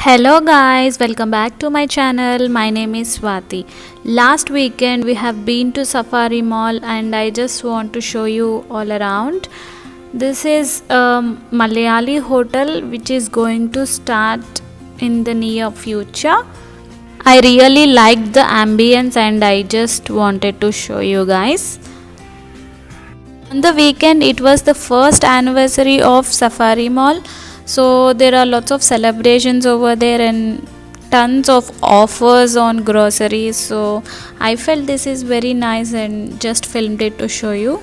Hello guys, welcome back to my channel. My name is Swati. Last weekend we have been to Safari Mall and I just want to show you all around. This is a Malayali hotel which is going to start in the near future. I really liked the ambience and I just wanted to show you guys. On the weekend it was the first anniversary of Safari Mall, so there are lots of celebrations over there and tons of offers on groceries. So I felt this is very nice and just filmed it to show you.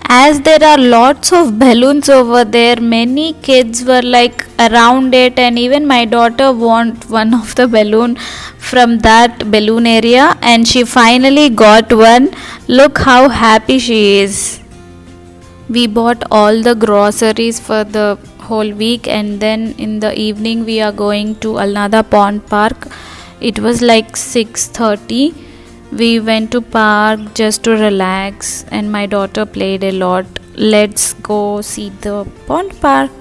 As there are lots of balloons over there, many kids were like around it, and even my daughter want one of the balloon from that balloon area, and she finally got one. Look how happy she is. We bought all the groceries for the whole week, and then in the evening we are going to Al Nada Pond Park. It was like 6:30. We went to park just to relax and my daughter played a lot. Let's go see the pond park.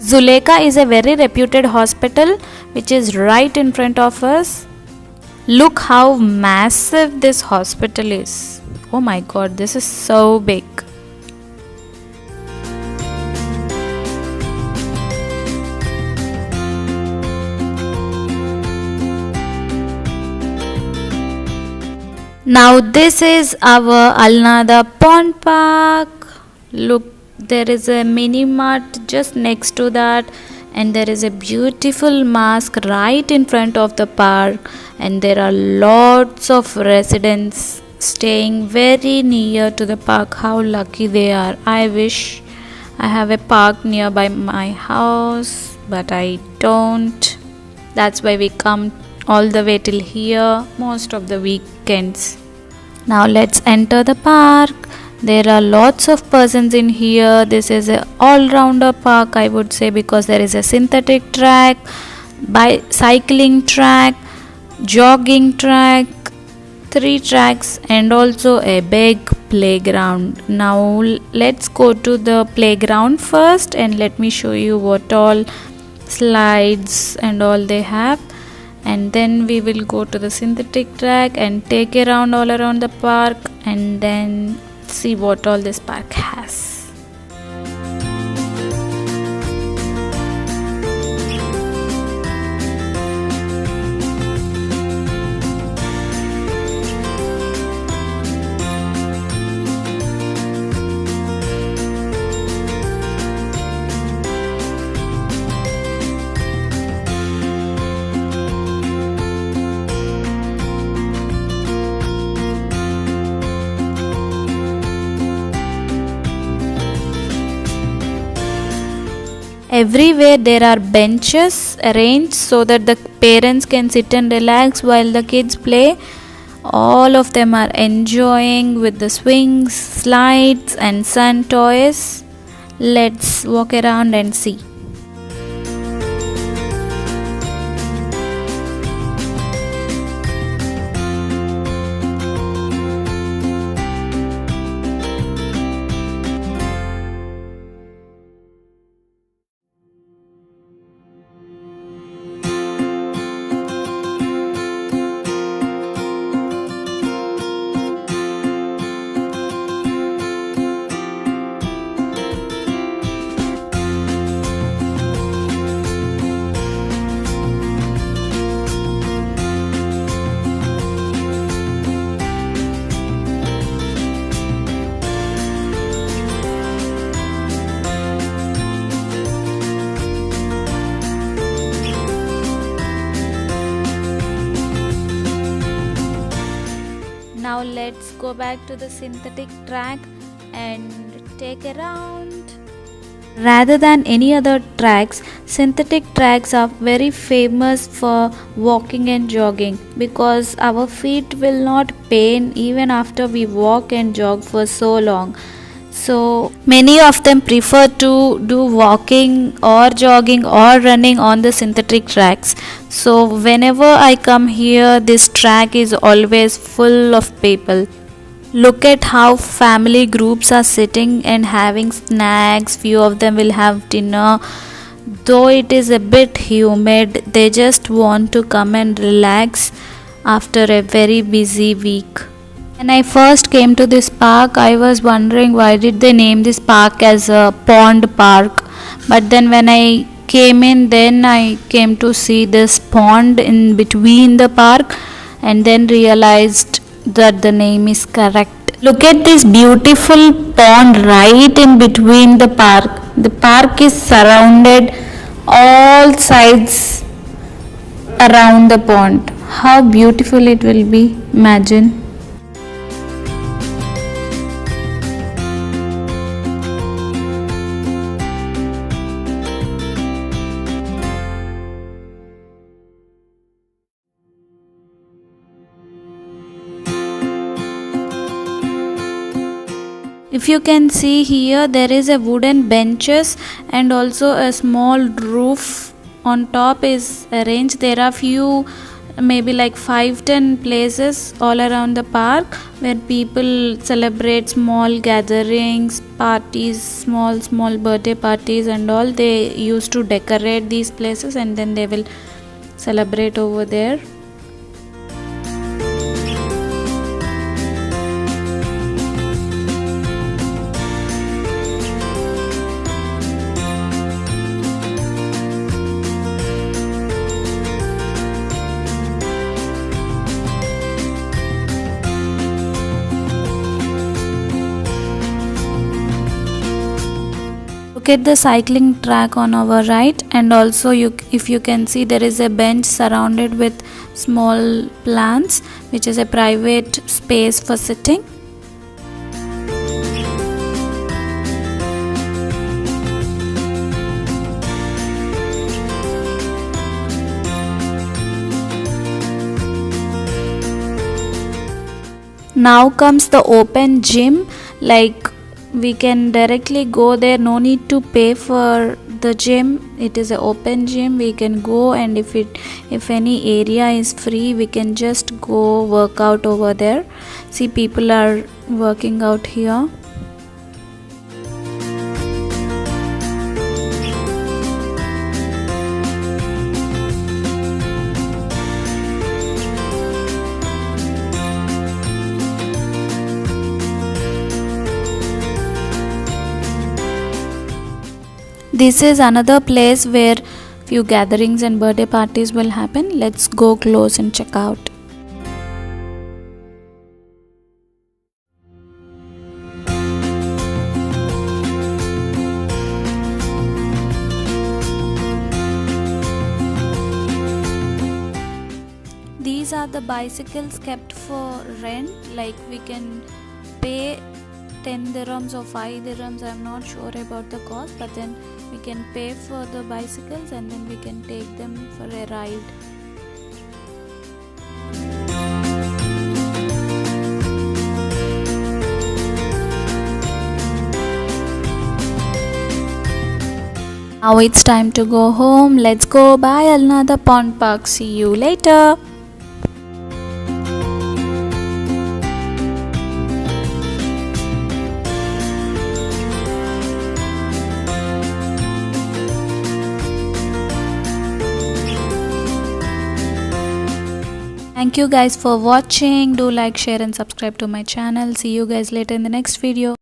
Zuleka is a very reputed hospital which is right in front of us. Look how massive this hospital is. Oh my god, this is so big. Now this is our Al Nada Pond Park. Look, there is a mini mart just next to that, and there is a beautiful mosque right in front of the park, and there are lots of residents staying very near to the park. How lucky they are. I wish I have a park nearby my house, but I don't. That's why we come all the way till here most of the weekends. Now let's enter the park. There are lots of persons in here. This is a all-rounder park, I would say, because there is a synthetic track, bicycling track, jogging track, 3 tracks, and also a big playground. Now let's go to the playground first and let me show you what all slides and all they have, and then we will go to the synthetic track and take a round all around the park and then see what all this park has. Everywhere there are benches arranged so that the parents can sit and relax while the kids play. All of them are enjoying with the swings, slides and sun toys. Let's walk around and see. Now let's go back to the synthetic track and take a round. Rather than any other tracks, synthetic tracks are very famous for walking and jogging because our feet will not pain even after we walk and jog for so long. So many of them prefer to do walking or jogging or running on the synthetic tracks. So whenever I come here, this track is always full of people. Look at how family groups are sitting and having snacks. Few of them will have dinner. Though it is a bit humid, they just want to come and relax after a very busy week. When I first came to this park, I was wondering why did they name this park as a pond park. But then when I came in, then I came to see this pond in between the park and then realized that the name is correct. Look at this beautiful pond right in between the park. The park is surrounded all sides around the pond. How beautiful it will be, imagine. If you can see here, there is a wooden benches and also a small roof on top is arranged. There are few, maybe like 5-10 places all around the park where people celebrate small gatherings, parties, small birthday parties and all. They used to decorate these places and then they will celebrate over there. Look at the cycling track on our right, and also if you can see, there is a bench surrounded with small plants, which is a private space for sitting. Now comes the open gym, like we can directly go there, no need to pay for the gym. It is an open gym, we can go, and if any area is free, we can just go work out over there. See, people are working out here. This is another place where few gatherings and birthday parties will happen. Let's go close and check out. These are the bicycles kept for rent, like we can pay 10 dirhams or 5 dirhams, I'm not sure about the cost, but then we can pay for the bicycles and then we can take them for a ride. Now it's time to go home. Let's go. Bye, Alnada Pond Park. See you later. Thank you guys for watching. Do like, share and subscribe to my channel. See you guys later in the next video.